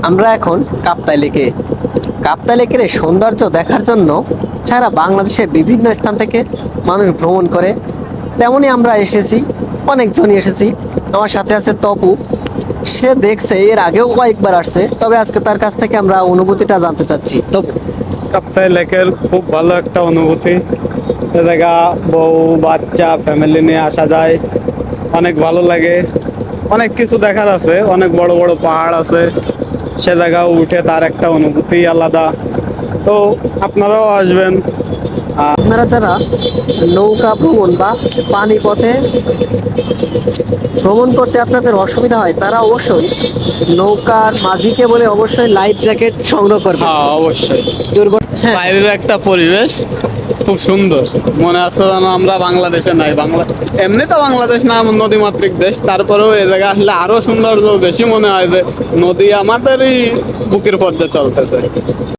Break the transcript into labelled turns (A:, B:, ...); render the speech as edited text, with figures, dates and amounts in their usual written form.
A: আমরা এখন কাপ্তাই লেকে। কাপ্তাই লেকের এই সৌন্দর্য দেখার জন্য সারা বাংলাদেশের বিভিন্ন স্থান থেকে মানুষ ভ্রমণ করে। তেমনই আমরা এসেছি, অনেকজনই এসেছি। আমার সাথে আছে তপু। সে দেখছে, এর আগেও কয়েকবার আসছে, তবে আজকে তার কাছ থেকে আমরা অনুভূতিটা জানতে চাচ্ছি। তপু,
B: কাপ্তাই লেকের খুব ভালো একটা অনুভূতি। এ জায়গা বউ বাচ্চা ফ্যামিলি নিয়ে আসা যায়, অনেক ভালো লাগে। অনেক কিছু দেখার আছে, অনেক বড় বড় পাহাড় আছে। সে জায়গা উঠে তার একটা অনুভূতি আলাদা। তো আপনারাও আসবেন।
A: আপনারা যারা নৌকা ভ্রমণ বা পানি পথে ভ্রমণ করতে আপনাদের অসুবিধা হয়, তারা অবশ্যই নৌকার মাঝিকে বলে অবশ্যই লাইফ জ্যাকেট সংগ্রহ করবে।
B: হ্যাঁ, অবশ্যই।
A: হ্যাঁ,
B: বাইরের একটা পরিবেশ খুব সুন্দর। মনে আছে যেন আমরা বাংলাদেশে নাই। এমনি তো বাংলাদেশ না নদীমাতৃক দেশ, তারপরেও এই জায়গা আসলে আরো সৌন্দর্য বেশি মনে হয় যে নদী আমাদেরই বুকের পথে চলতেছে।